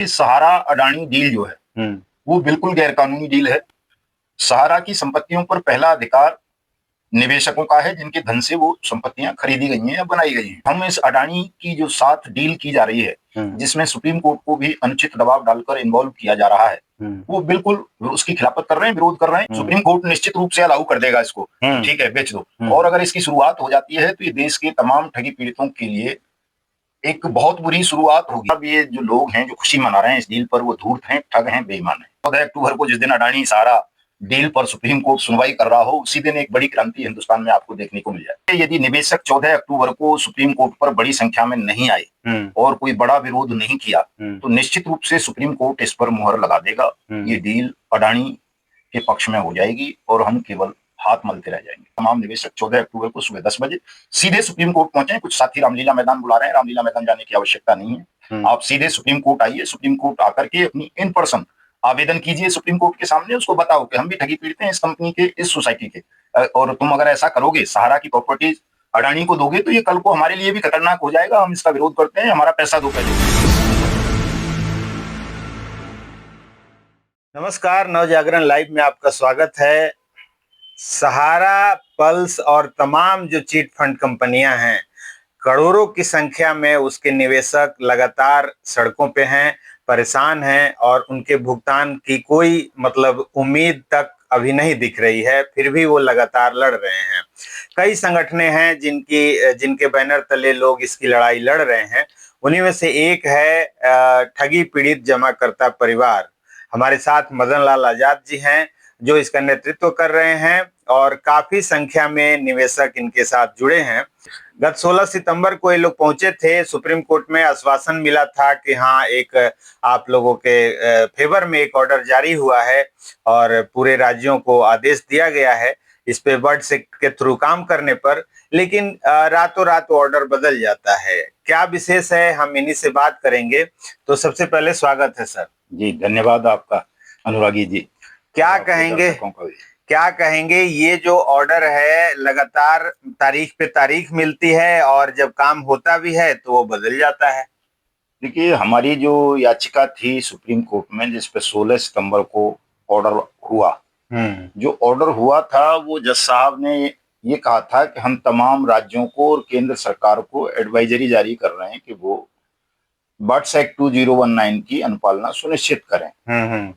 सहारा Adani deal जो है वो बिल्कुल गैरकानूनी डील है। सहारा की संपत्तियों पर पहला अधिकार निवेशकों का है जिनके धन से वो संपत्तियां खरीदी गई हैं या बनाई गई हैं। हम इस अडानी की जो साथ डील की जा रही है जिसमें सुप्रीम कोर्ट को भी अनुचित दबाव डालकर इन्वॉल्व किया जा रहा है, वो बिल्कुल उसकी खिलाफत कर रहे हैं, विरोध कर रहे हैं। सुप्रीम कोर्ट निश्चित रूप से अलाउ कर देगा इसको, ठीक है, बेच दो। और अगर इसकी शुरुआत हो जाती है तो ये देश के तमाम ठगी पीड़ितों के लिए एक बहुत बुरी शुरुआत होगी। अब ये जो लोग हैं जो खुशी मना रहे हैं इस डील पर, वो धूर्त हैं, ठग हैं, बेईमान हैं। 14 अक्टूबर को जिस दिन अडानी सहारा डील पर सुप्रीम कोर्ट सुनवाई कर रहा हो, उसी दिन एक बड़ी क्रांति हिंदुस्तान में आपको देखने को मिल जाए। यदि निवेशक 14 अक्टूबर को सुप्रीम कोर्ट पर बड़ी संख्या में नहीं आए और कोई बड़ा विरोध नहीं किया तो निश्चित रूप से सुप्रीम कोर्ट इस पर मुहर लगा देगा। ये डील अडानी के पक्ष में हो जाएगी और हम केवल हाथ मलते रह जाएंगे। तमाम निवेशक 14 अक्टूबर को सुबह 10 बजे सीधे सुप्रीम कोर्ट पहुंचे। कुछ साथी रामलीला मैदान बुला रहे हैं, रामलीला मैदान जाने की आवश्यकता नहीं है। आप सीधे सुप्रीम कोर्ट आइए, सुप्रीम कोर्ट आकर के अपनी इन पर्सन आवेदन कीजिए सुप्रीम कोर्ट के सामने। उसको बताओ कि हम भी ठगी पीड़ित हैं इस कंपनी के, इस सोसाइटी के, और तुम अगर ऐसा करोगे, सहारा की प्रॉपर्टीज अडानी को दोगे तो ये कल को हमारे लिए भी खतरनाक हो जाएगा। हम इसका विरोध करते हैं, हमारा पैसा दो पहले। नमस्कार, नवजागरण लाइव में आपका स्वागत है। सहारा, पल्स और तमाम जो चिट फंड कंपनियां हैं, करोड़ों की संख्या में उसके निवेशक लगातार सड़कों पे हैं, परेशान हैं और उनके भुगतान की कोई उम्मीद तक अभी नहीं दिख रही है। फिर भी वो लगातार लड़ रहे हैं। कई संगठनें हैं जिनके बैनर तले लोग इसकी लड़ाई लड़ रहे हैं। उन्हीं में से एक है ठगी पीड़ित जमाकर्ता परिवार। हमारे साथ मदन लाल आजाद जी हैं जो इसका नेतृत्व कर रहे हैं और काफी संख्या में निवेशक इनके साथ जुड़े हैं। गत 16 सितंबर को ये लोग पहुंचे थे सुप्रीम कोर्ट में। आश्वासन मिला था कि हाँ, एक आप लोगों के फेवर में एक ऑर्डर जारी हुआ है और पूरे राज्यों को आदेश दिया गया है इस पे वर्ड से के थ्रू काम करने पर। लेकिन रातों रात ऑर्डर बदल जाता है। क्या विशेष है, हम इन्हीं से बात करेंगे। तो सबसे पहले स्वागत है सर। जी धन्यवाद आपका अनुरागी जी। क्या कहेंगे ये जो ऑर्डर है, लगातार तारीख पे तारीख मिलती है और जब काम होता भी है तो वो बदल जाता है। देखिए, हमारी जो याचिका थी सुप्रीम कोर्ट में जिसपे 16 सितंबर को ऑर्डर हुआ, जो ऑर्डर हुआ था वो जज साहब ने ये कहा था कि हम तमाम राज्यों को और केंद्र सरकार को एडवाइजरी जारी कर रहे हैं कि वो बर्ड्स एक्ट 2019 की अनुपालना सुनिश्चित करें।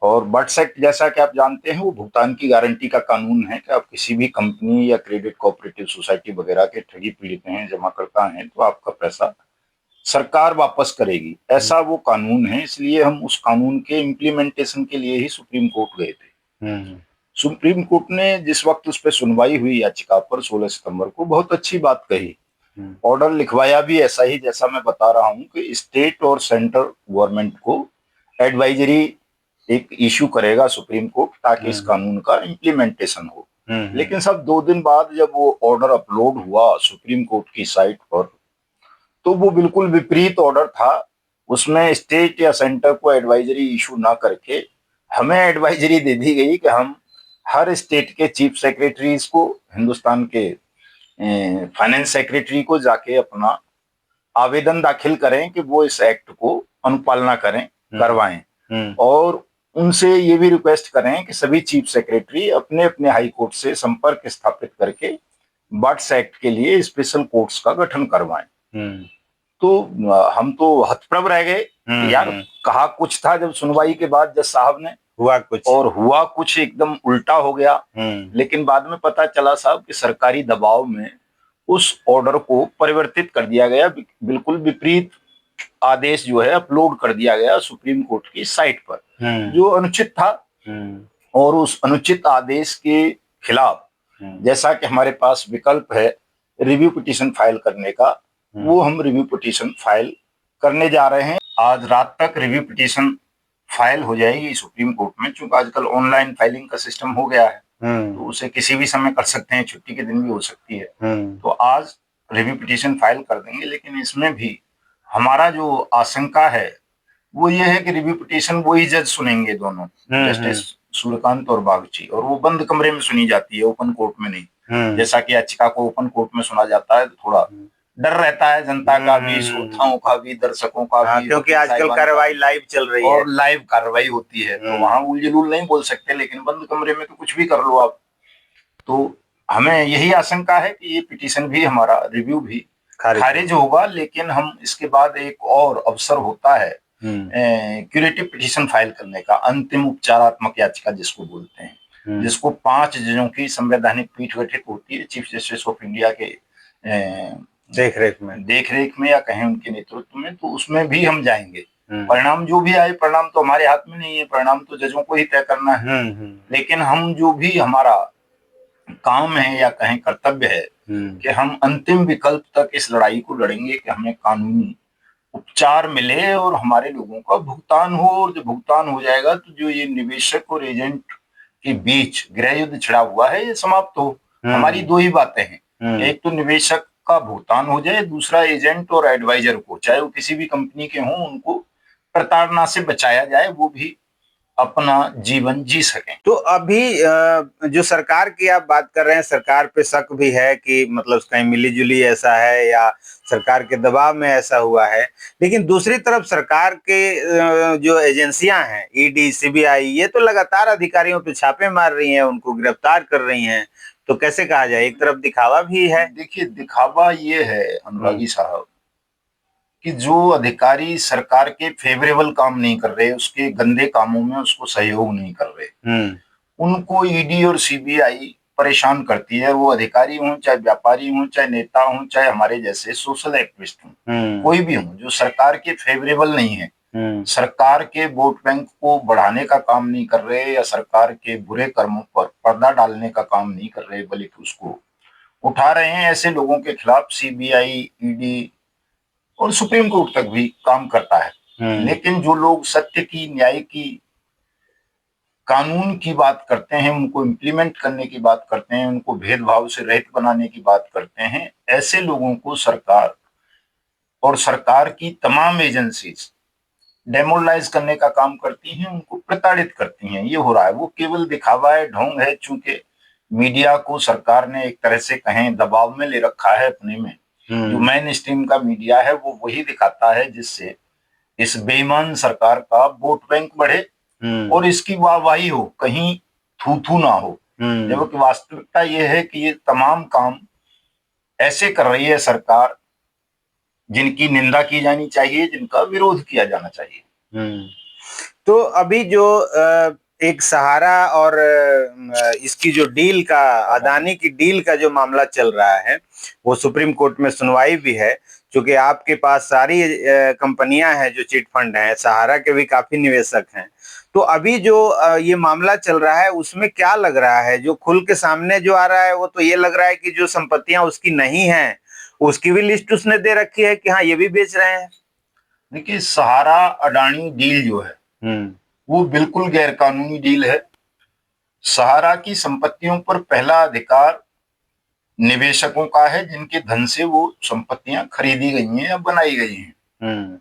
और बर्ड्स एक्ट, जैसा कि आप जानते हैं, वो भुगतान की गारंटी का कानून है कि आप किसी भी कंपनी या क्रेडिट कोऑपरेटिव सोसाइटी वगैरह के ठगी पीड़ित हैं, जमाकर्ता हैं, तो आपका पैसा सरकार वापस करेगी, ऐसा वो कानून है। इसलिए हम उस कानून के इम्प्लीमेंटेशन के लिए ही सुप्रीम कोर्ट गए थे। सुप्रीम कोर्ट ने जिस वक्त उस पर सुनवाई हुई याचिका पर 16 सितंबर को, बहुत अच्छी बात कही। ऑर्डर लिखवाया भी ऐसा ही जैसा मैं बता रहा हूं कि स्टेट और सेंट्रल गवर्नमेंट को एडवाइजरी एक इशू करेगा सुप्रीम कोर्ट ताकि इस कानून का इम्प्लीमेंटेशन हो। लेकिन सब 2 दिन बाद जब वो ऑर्डर अपलोड हुआ सुप्रीम कोर्ट की साइट पर, तो वो बिल्कुल विपरीत ऑर्डर था। उसमें स्टेट या सेंटर को एडवाइजरी इशू ना करके हमें एडवाइजरी दे दी गई कि हम हर स्टेट के चीफ सेक्रेटरीज को, हिंदुस्तान के फाइनेंस सेक्रेटरी को जाके अपना आवेदन दाखिल करें कि वो इस एक्ट को अनुपालना करवाएं और उनसे ये भी रिक्वेस्ट करें कि सभी चीफ सेक्रेटरी अपने अपने हाई कोर्ट से संपर्क स्थापित करके बर्ड्स एक्ट के लिए स्पेशल कोर्ट्स का गठन करवाएं। तो हम तो हतप्रभ रह गए, यार कहा कुछ था, जब सुनवाई के बाद जज साहब ने हुआ कुछ एकदम उल्टा हो गया। लेकिन बाद में पता चला साहब कि सरकारी दबाव में उस ऑर्डर को परिवर्तित कर दिया गया, बिल्कुल विपरीत आदेश जो है अपलोड कर दिया गया सुप्रीम कोर्ट की साइट पर, जो अनुचित था। और उस अनुचित आदेश के खिलाफ जैसा कि हमारे पास विकल्प है रिव्यू पिटीशन फाइल करने का, वो हम रिव्यू पिटीशन फाइल करने जा रहे हैं। आज रात तक रिव्यू पिटीशन फाइल हो जाएगी सुप्रीम कोर्ट में, चूंकि आजकल ऑनलाइन फाइलिंग का सिस्टम हो गया है तो उसे किसी भी समय कर सकते हैं, छुट्टी के दिन भी हो सकती है। तो आज रिव्यू पिटीशन फाइल कर देंगे। लेकिन इसमें भी हमारा जो आशंका है वो ये है कि रिव्यू पिटीशन वही जज सुनेंगे, दोनों जस्टिस सूर्यकांत और बागची, और वो बंद कमरे में सुनी जाती है, ओपन कोर्ट में नहीं। जैसा कि याचिका को ओपन कोर्ट में सुना जाता है तो थोड़ा डर रहता है जनता का भी, श्रोताओं का भी, दर्शकों का भी, क्योंकि आजकल कार्रवाई लाइव चल रही है और लाइव कार्रवाई होती है, तो वहां उलझुल नहीं बोल सकते, लेकिन बंद कमरे में तो कुछ भी कर लो आप। तो हमें यही आशंका है कि ये पिटीशन भी, हमारा रिव्यू भी खारिज होगा, लेकिन हम इसके बाद एक और अवसर होता है क्यूरेटिव पिटीशन फाइल करने का, अंतिम उपचारात्मक याचिका जिसको बोलते हैं, जिसको 5 जजों की संवैधानिक पीठ गठित होती है चीफ जस्टिस ऑफ इंडिया के देखरेख में या कहें उनके नेतृत्व में, तो उसमें भी हम जाएंगे। परिणाम जो भी आए, परिणाम तो हमारे हाथ में नहीं है, परिणाम तो जजों को ही तय करना है, लेकिन हम जो भी हमारा काम है या कहें कर्तव्य है कि हम अंतिम विकल्प तक इस लड़ाई को लड़ेंगे कि हमें कानूनी उपचार मिले और हमारे लोगों का भुगतान हो। और जब भुगतान हो जाएगा तो जो ये निवेशक और एजेंट के बीच गृह युद्ध छिड़ा हुआ है ये समाप्त हो। हमारी 2 ही बातें हैं, एक तो निवेशक का भुगतान हो जाए, दूसरा एजेंट और एडवाइजर को, चाहे वो किसी भी कंपनी के हों, उनको प्रताड़ना से बचाया जाए, वो भी अपना जीवन जी सकें। तो अभी जो सरकार की आप बात कर रहे हैं, सरकार पे शक भी है कि मतलब कहीं मिलीजुली ऐसा है या सरकार के दबाव में ऐसा हुआ है, लेकिन दूसरी तरफ सरकार के जो एजेंसियां हैं, ईडी, सीबीआई, ये तो लगातार अधिकारियों पे छापे मार रही हैं, उनको गिरफ्तार कर रही हैं, तो कैसे कहा जाए, एक तरफ दिखावा भी है। देखिए, दिखावा ये है अनुरागी साहब कि जो अधिकारी सरकार के फेवरेबल काम नहीं कर रहे, उसके गंदे कामों में उसको सहयोग नहीं कर रहे, उनको ईडी और सीबीआई परेशान करती है। वो अधिकारी हों, चाहे व्यापारी हों, चाहे नेता हों, चाहे हमारे जैसे सोशल एक्टिविस्ट हों, कोई भी हों, जो सरकार के फेवरेबल नहीं है, सरकार के वोट बैंक को बढ़ाने का काम नहीं कर रहे या सरकार के बुरे कर्मों पर पर्दा डालने का काम नहीं कर रहे, बल्कि उसको उठा रहे हैं, ऐसे लोगों के खिलाफ सीबीआई, ईडी और सुप्रीम कोर्ट तक भी काम करता है। लेकिन जो लोग सत्य की, न्याय की, कानून की बात करते हैं, उनको इम्प्लीमेंट करने की बात करते हैं, उनको भेदभाव से रहित बनाने की बात करते हैं, ऐसे लोगों को सरकार और सरकार की तमाम एजेंसीज डेमोरलाइज करने का काम करती हैं, उनको प्रताड़ित करती हैं। ये हो रहा है, वो केवल दिखावा है, ढोंग है। चूंकि मीडिया को सरकार ने एक तरह से कहें दबाव में ले रखा है अपने में, जो मेन स्ट्रीम का मीडिया है वो वही दिखाता है जिससे इस बेईमान सरकार का वोट बैंक बढ़े और इसकी वाहवाही हो, कहीं थू थू ना हो। जबकि वास्तविकता ये है कि ये तमाम काम ऐसे कर रही है सरकार जिनकी निंदा की जानी चाहिए, जिनका विरोध किया जाना चाहिए। तो अभी जो एक सहारा और इसकी जो डील का, अदानी की डील का जो मामला चल रहा है, वो सुप्रीम कोर्ट में सुनवाई भी है। क्योंकि आपके पास सारी कंपनियां हैं जो चिट फंड हैं, सहारा के भी काफी निवेशक हैं, तो अभी जो ये मामला चल रहा है उसमें क्या लग रहा है, जो खुल के सामने जो आ रहा है वो तो ये लग रहा है कि जो संपत्तियां उसकी नहीं है उसकी भी लिस्ट उसने दे रखी है कि हाँ ये भी बेच रहे हैं। देखिए, सहारा अडानी डील जो है वो बिल्कुल गैरकानूनी डील है। सहारा की संपत्तियों पर पहला अधिकार निवेशकों का है जिनके धन से वो संपत्तियां खरीदी गई हैं या बनाई गई हैं।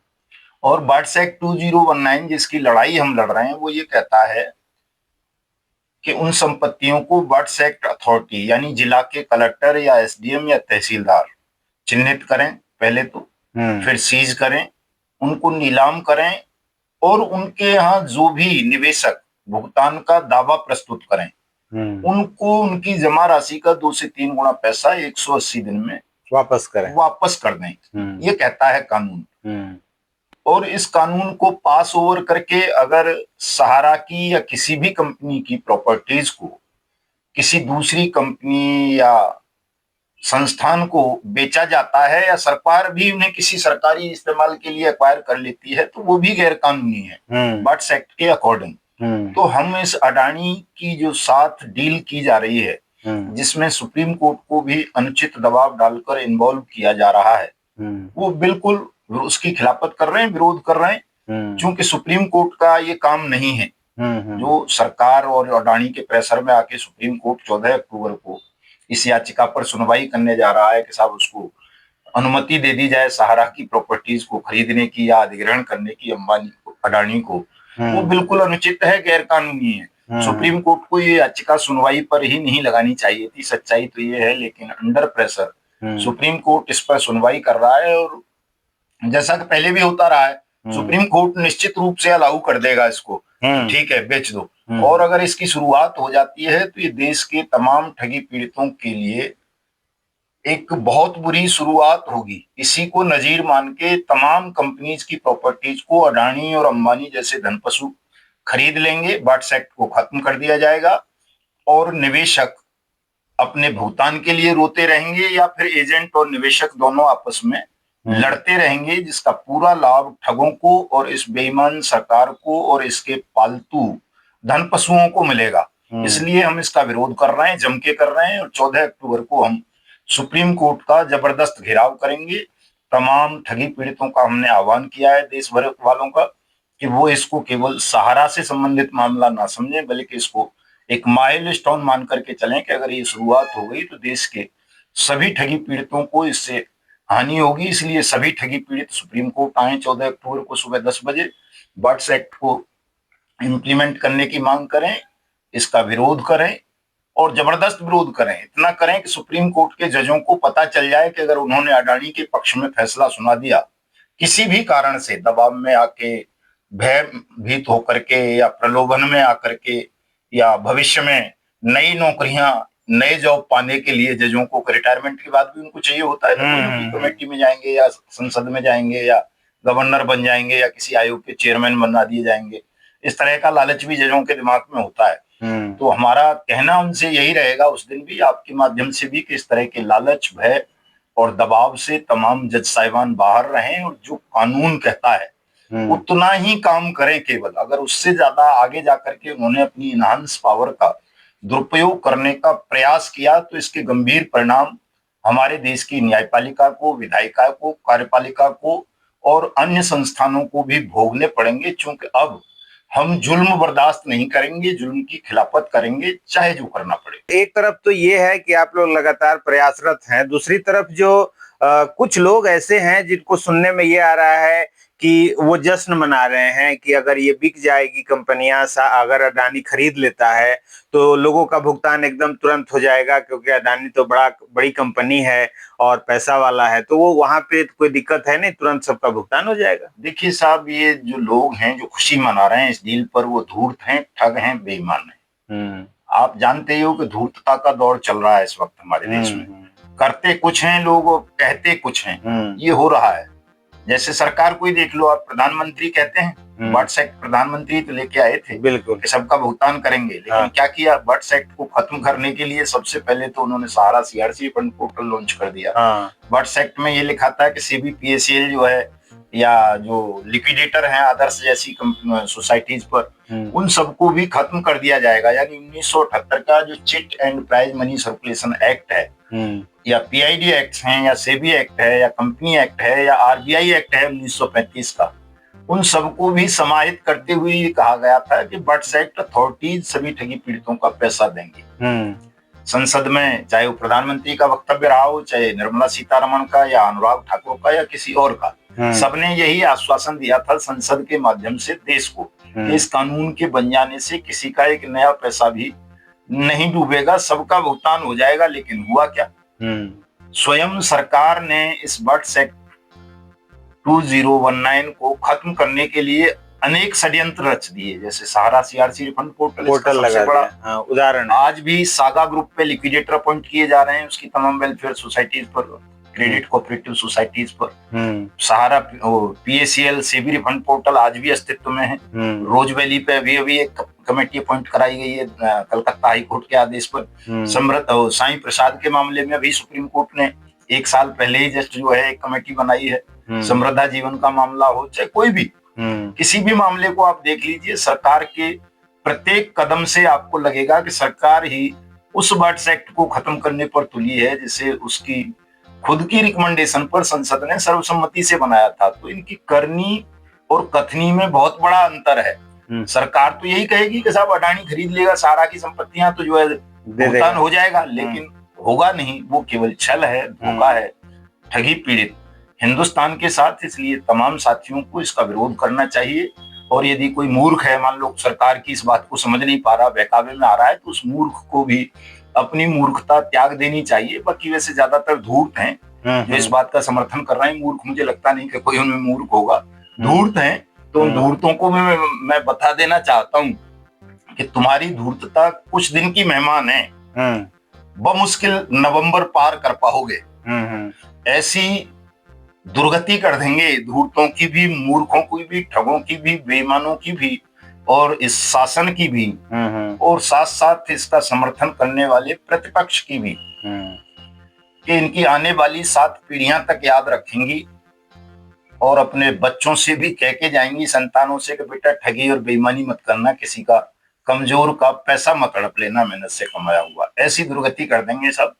और बार्ट्स एक्ट 2019 जिसकी लड़ाई हम लड़ रहे हैं वो ये कहता है कि उन संपत्तियों को बार्ट्स एक्ट अथॉरिटी यानी जिला के कलेक्टर या एसडीएम या तहसीलदार चिन्हित करें पहले तो, फिर सीज करें, उनको नीलाम करें और उनके यहाँ जो भी निवेशक भुगतान का दावा प्रस्तुत करें उनको उनकी जमा राशि का 2 से 3 गुना पैसा 180 दिन में वापस कर दें। ये कहता है कानून। और इस कानून को पास ओवर करके अगर सहारा की या किसी भी कंपनी की प्रॉपर्टीज को किसी दूसरी कंपनी या संस्थान को बेचा जाता है या सरकार भी उन्हें किसी सरकारी इस्तेमाल के लिए एक्वायर कर लेती है तो वो भी गैर कानूनी है बार्ट्स एक्ट के अकॉर्डिंग। तो हम इस अडानी की जो साथ डील की जा रही है जिसमें सुप्रीम कोर्ट को भी अनुचित दबाव डालकर इन्वॉल्व किया जा रहा है, वो बिल्कुल उसकी खिलाफत कर रहे हैं, विरोध कर रहे हैं। क्योंकि सुप्रीम कोर्ट का ये काम नहीं है। जो सरकार और अडानी के प्रेशर में आके सुप्रीम कोर्ट 14 अक्टूबर को इस याचिका पर सुनवाई करने जा रहा है कि साहब उसको अनुमति दे दी जाए सहारा की प्रॉपर्टीज को खरीदने की या अधिग्रहण करने की अंबानी को, अडानी को, वो बिल्कुल अनुचित है, गैर कानूनी है। सुप्रीम कोर्ट को ये याचिका सुनवाई पर ही नहीं लगानी चाहिए थी, सच्चाई तो ये है। लेकिन अंडर प्रेशर सुप्रीम कोर्ट इस पर सुनवाई कर रहा है और जैसा कि पहले भी होता रहा है, सुप्रीम कोर्ट निश्चित रूप से अलाउ कर देगा इसको, ठीक है बेच दो। और अगर इसकी शुरुआत हो जाती है तो ये देश के तमाम ठगी पीड़ितों के लिए एक बहुत बुरी शुरुआत होगी। इसी को नजीर मान के तमाम कंपनीज की प्रॉपर्टीज को अडानी और अंबानी जैसे धनपशु खरीद लेंगे, बट्स एक्ट को खत्म कर दिया जाएगा और निवेशक अपने भुगतान के लिए रोते रहेंगे या फिर एजेंट और निवेशक दोनों आपस में लड़ते रहेंगे, जिसका पूरा लाभ ठगों को और इस बेईमान सरकार को और इसके पालतू धन पशुओं को मिलेगा। इसलिए हम इसका विरोध कर रहे हैं, जम के कर रहे हैं और 14 अक्टूबर को हम सुप्रीम कोर्ट का जबरदस्त घेराव करेंगे। तमाम ठगी पीड़ितों का हमने आह्वान किया है, देश भर वालों का, कि वो इसको केवल सहारा से संबंधित मामला ना समझें, बल्कि इसको एक माइलस्टोन मान करके चलें कि अगर ये शुरुआत हो गई तो देश के सभी ठगी पीड़ितों को इससे हानि होगी। इसलिए सभी ठगी पीड़ित सुप्रीम कोर्ट आए 14 अक्टूबर को सुबह 10 बजे, बट्स एक्ट को इम्प्लीमेंट करने की मांग करें, इसका विरोध करें और जबरदस्त विरोध करें। इतना करें कि सुप्रीम कोर्ट के जजों को पता चल जाए कि अगर उन्होंने अडानी के पक्ष में फैसला सुना दिया, किसी भी कारण से दबाव में आके, भयभीत होकर के या प्रलोभन में आकर के, या भविष्य में नई नौकरियां, नए जॉब पाने के लिए जजों को रिटायरमेंट के बाद भी उनको चाहिए होता है, तो कमेटी में जाएंगे या संसद में जाएंगे या गवर्नर बन जाएंगे या किसी आयोग के चेयरमैन बना दिए जाएंगे। इस तरह का लालच भी जजों के दिमाग में होता है। तो हमारा कहना उनसे यही रहेगा उस दिन भी, आपके माध्यम से भी, कि इस तरह के लालच, भय और दबाव से तमाम जज साहिबान बाहर रहें और जो कानून कहता है उतना ही काम करें केवल। अगर उससे ज्यादा आगे जाकर के उन्होंने अपनी इनहांस पावर का दुरुपयोग करने का प्रयास किया तो इसके गंभीर परिणाम हमारे देश की न्यायपालिका को, विधायिका को, कार्यपालिका को और अन्य संस्थानों को भी भोगने पड़ेंगे। क्योंकि अब हम जुल्म बर्दाश्त नहीं करेंगे, जुल्म की खिलाफत करेंगे, चाहे जो करना पड़े। एक तरफ तो ये है कि आप लोग लगातार प्रयासरत हैं, दूसरी तरफ जो कुछ लोग ऐसे हैं जिनको सुनने में ये आ रहा है कि वो जश्न मना रहे हैं कि अगर ये बिक जाएगी कंपनियां, अगर अडानी खरीद लेता है तो लोगों का भुगतान एकदम तुरंत हो जाएगा, क्योंकि अडानी तो बड़ी कंपनी है और पैसा वाला है, तो वो वहां पे कोई दिक्कत है नहीं, तुरंत सबका भुगतान हो जाएगा। देखिए साहब, ये जो लोग हैं जो खुशी मना रहे हैं इस डील पर, वो धूर्त हैं, ठग हैं, बेईमान हैं। आप जानते हो कि धूर्तता का दौर चल रहा है इस वक्त हमारे देश में। करते कुछ हैं लोग और कहते कुछ हैं, ये हो रहा है। जैसे सरकार को ही देख लो आप, प्रधानमंत्री कहते हैं, बट्स एक्ट प्रधानमंत्री तो लेके आए थे बिल्कुल कि सबका भुगतान करेंगे, लेकिन क्या किया, बट्स एक्ट को खत्म करने के लिए सबसे पहले तो उन्होंने सहारा सीआरसी फंड पोर्टल लॉन्च कर दिया। बट्स एक्ट में ये लिखा था कि सेबी पीएसएल जो है या जो लिक्विडेटर हैं आदर्श जैसी सोसाइटीज पर, उन सबको भी खत्म कर दिया जाएगा। यानी 1978 का जो chit and prize money circulation act है, या पीआईडी एक्ट हैं, या सेबी एक्ट है, या कंपनी एक्ट है, या आरबीआई एक्ट है 1935 का, उन सबको भी समाहित करते हुए ये कहा गया था कि बट्स एक्ट अथॉरिटीज सभी ठगी पीड़ितों का पैसा देंगे। संसद में चाहे वो प्रधानमंत्री का वक्तव्य रहा हो, चाहे निर्मला सीतारमण का या अनुराग ठाकुर का या किसी और का, सबने यही आश्वासन दिया था संसद के माध्यम से देश को कि इस कानून के बन जाने से किसी का एक नया पैसा भी नहीं डूबेगा, सबका भुगतान हो जाएगा। लेकिन हुआ क्या, स्वयं सरकार ने इस बट्स एक्ट 2019 को खत्म करने के लिए अनेक षड्यंत्र रच दिए। जैसे सहारा सीआरसी रिफंड पोर्टल लगा बड़ा उदाहरण, आज भी सागा ग्रुप पे लिक्विडेटर अपॉइंट किए जा रहे हैं उसकी तमाम वेलफेयर सोसाइटीज पर, क्रेडिट कोऑपरेटिव सोसाइटीज पर। सहारा पीएसीएल सेबी रिफंड पोर्टल आज भी अस्तित्व में है। रोज वैली पे अभी एक कमेटी अपॉइंट कराई गई है कलकत्ता हाई कोर्ट के आदेश पर। समृद्ध साईं प्रसाद के मामले में अभी सुप्रीम कोर्ट ने 1 साल पहले ही जस्ट जो है एक कमेटी बनाई है। समृद्धा जीवन का मामला हो, चाहे कोई भी किसी भी मामले को आप देख लीजिए, सरकार के प्रत्येक कदम से आपको लगेगा कि सरकार ही उस बट्स एक्ट को खत्म करने पर तुली है जिसे उसकी खुद की रिकमेंडेशन पर संसद ने सर्वसम्मति से बनाया था। तो इनकी करनी और कथनी में बहुत बड़ा अंतर है। सरकार तो यही कहेगी कि साहब अडानी खरीद लेगा सारा की संपत्तियां तो जो है भुगतान हो जाएगा, लेकिन होगा नहीं, वो केवल छल है, धोखा है, ठगी पीड़ित हिंदुस्तान के साथ। इसलिए तमाम साथियों को इसका विरोध करना चाहिए। और यदि कोई मूर्ख है, मान लो सरकार की इस बात को समझ नहीं पा रहा, बहकावे में आ रहा है, तो उस मूर्ख को भी अपनी मूर्खता त्याग देनी चाहिए। बाकी वैसे ज्यादातर धूर्त हैं जो इस बात का समर्थन कर रहे हैं। मूर्ख मुझे लगता नहीं कि कोई उनमें मूर्ख होगा, धूर्त हैं। तो उन धूर्तों को मैं बता देना चाहता हूँ कि तुम्हारी धूर्तता कुछ दिन की मेहमान है, बमुश्किल नवंबर पार कर पाओगे। ऐसी दुर्गति कर देंगे धूर्तों की भी, मूर्खों की भी, ठगों की भी, बेईमानों की भी, और इस शासन की भी, और साथ साथ इसका समर्थन करने वाले प्रतिपक्ष की भी, कि इनकी आने वाली 7 पीढ़ियां तक याद रखेंगी और अपने बच्चों से भी कह के जाएंगी, संतानों से, कि बेटा ठगी और बेईमानी मत करना, किसी का कमजोर का पैसा मत हड़प लेना मेहनत से कमाया हुआ। ऐसी दुर्गति कर देंगे सब।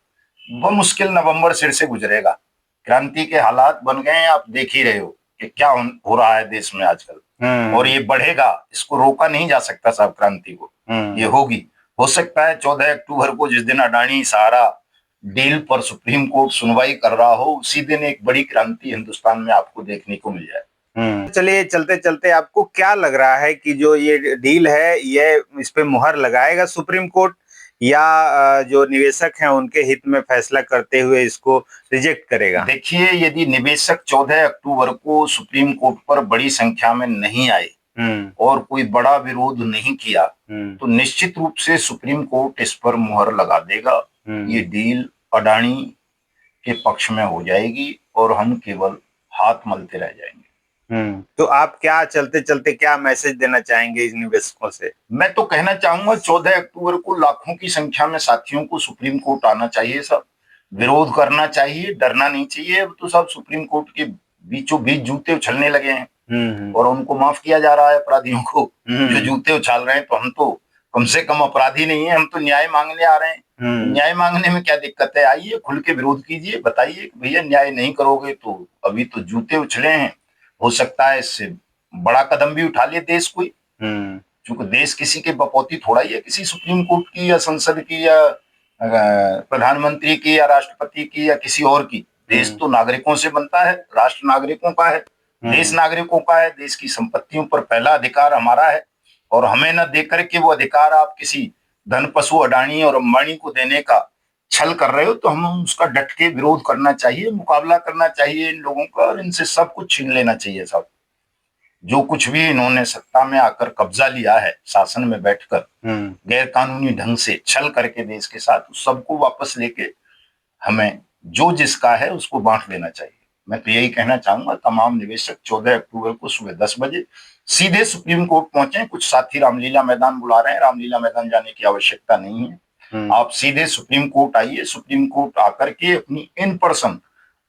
बमुश्किल नवंबर सिर से गुजरेगा। क्रांति के हालात बन गए हैं, आप देख ही रहे हो कि क्या हो रहा है देश में आजकल, और ये बढ़ेगा, इसको रोका नहीं जा सकता साहब। क्रांति को ये होगी। हो सकता है 14 अक्टूबर को, जिस दिन अडानी सहारा डील पर सुप्रीम कोर्ट सुनवाई कर रहा हो, उसी दिन एक बड़ी क्रांति हिंदुस्तान में आपको देखने को मिल जाए। चलिए, चलते चलते आपको क्या लग रहा है कि जो ये डील है, ये इस पे मुहर लगाएगा सुप्रीम कोर्ट, या जो निवेशक हैं उनके हित में फैसला करते हुए इसको रिजेक्ट करेगा? देखिए, यदि निवेशक 14 अक्टूबर को सुप्रीम कोर्ट पर बड़ी संख्या में नहीं आए और कोई बड़ा विरोध नहीं किया, तो निश्चित रूप से सुप्रीम कोर्ट इस पर मुहर लगा देगा। ये डील अडानी के पक्ष में हो जाएगी और हम केवल हाथ मलते रह जाएंगे। तो आप क्या, चलते चलते क्या मैसेज देना चाहेंगे इन निवेशकों से? मैं तो कहना चाहूंगा 14 अक्टूबर को लाखों की संख्या में साथियों को सुप्रीम कोर्ट आना चाहिए, सब विरोध करना चाहिए, डरना नहीं चाहिए। अब तो सब सुप्रीम कोर्ट के बीचों बीच जूते उछलने लगे हैं और उनको माफ किया जा रहा है, अपराधियों को जो जूते उछाल रहे हैं। तो हम तो कम से कम अपराधी नहीं है, हम तो न्याय मांगने आ रहे हैं। न्याय मांगने में क्या दिक्कत है? आइए, खुल के विरोध कीजिए, बताइए भैया न्याय नहीं करोगे तो अभी तो जूते उछले हैं, हो सकता है इससे बड़ा कदम भी उठा ले देश कोई। क्योंकि देश किसी के बपौती थोड़ा ही है, किसी सुप्रीम कोर्ट की या संसद की या प्रधानमंत्री की या राष्ट्रपति की या किसी और की। देश तो नागरिकों से बनता है, राष्ट्र नागरिकों का है, देश नागरिकों का है। देश की संपत्तियों पर पहला अधिकार हमारा है, और हमें न देकर के वो अधिकार आप किसी धन पशु अडानी और अंबानी को देने का छल कर रहे हो, तो हमें उसका डट के विरोध करना चाहिए, मुकाबला करना चाहिए इन लोगों का, और इनसे सब कुछ छीन लेना चाहिए साहब। जो कुछ भी इन्होंने सत्ता में आकर कब्जा लिया है, शासन में बैठकर गैर कानूनी ढंग से छल करके देश के साथ, उस सबको वापस लेके हमें जो जिसका है उसको बांट लेना चाहिए। मैं तो यही कहना चाहूंगा तमाम निवेशक 14 अक्टूबर को सुबह 10 बजे सीधे सुप्रीम कोर्ट पहुंचे। कुछ साथी रामलीला मैदान बुला रहे हैं, रामलीला मैदान जाने की आवश्यकता नहीं है। आप सीधे सुप्रीम कोर्ट आइए, सुप्रीम कोर्ट आकर के अपनी इन पर्सन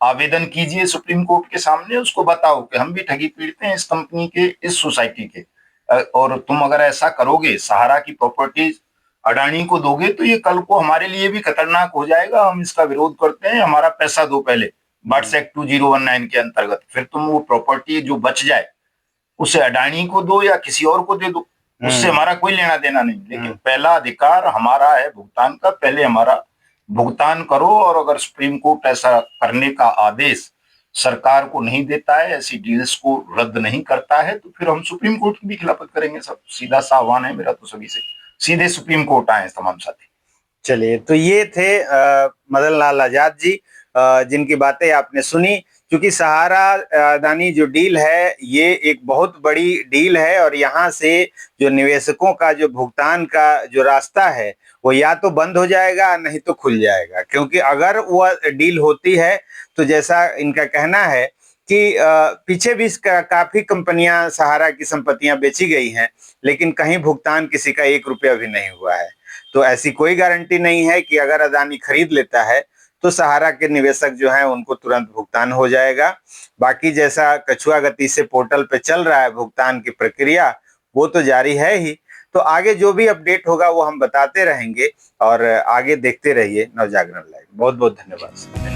आवेदन कीजिए सुप्रीम कोर्ट के सामने। उसको बताओ कि हम भी ठगी पीड़ित हैं इस कंपनी के, इस सोसाइटी के, और तुम अगर ऐसा करोगे, सहारा की प्रॉपर्टीज अडानी को दोगे, तो ये कल को हमारे लिए भी खतरनाक हो जाएगा। हम इसका विरोध करते हैं, हमारा पैसा दो पहले, बट्स एक्ट 2019 के अंतर्गत। फिर तुम वो प्रॉपर्टी जो बच जाए उसे अडानी को दो या किसी और को दे दो, उससे हमारा कोई लेना देना नहीं। लेकिन पहला अधिकार हमारा है भुगतान का, पहले हमारा भुगतान करो। और अगर सुप्रीम कोर्ट ऐसा करने का आदेश सरकार को नहीं देता है, ऐसी डील्स को रद्द नहीं करता है, तो फिर हम सुप्रीम कोर्ट की भी खिलाफत करेंगे। सब सीधा सा आह्वान है मेरा तो सभी से, सीधे सुप्रीम कोर्ट आए तमाम साथी। चलिए, तो ये थे मदन लाल आजाद जी, जिनकी बातें आपने सुनी। क्योंकि सहारा अडानी जो डील है, ये एक बहुत बड़ी डील है, और यहाँ से जो निवेशकों का जो भुगतान का जो रास्ता है वो या तो बंद हो जाएगा, नहीं तो खुल जाएगा। क्योंकि अगर वो डील होती है तो जैसा इनका कहना है कि पीछे भी काफी कंपनियां, सहारा की संपत्तियां बेची गई हैं, लेकिन कहीं भुगतान किसी का 1 रुपया भी नहीं हुआ है। तो ऐसी कोई गारंटी नहीं है कि अगर अडानी खरीद लेता है तो सहारा के निवेशक जो हैं उनको तुरंत भुगतान हो जाएगा। बाकी जैसा कछुआ गति से पोर्टल पे चल रहा है भुगतान की प्रक्रिया, वो तो जारी है ही। तो आगे जो भी अपडेट होगा वो हम बताते रहेंगे, और आगे देखते रहिए नवजागरण लाइव। बहुत बहुत धन्यवाद।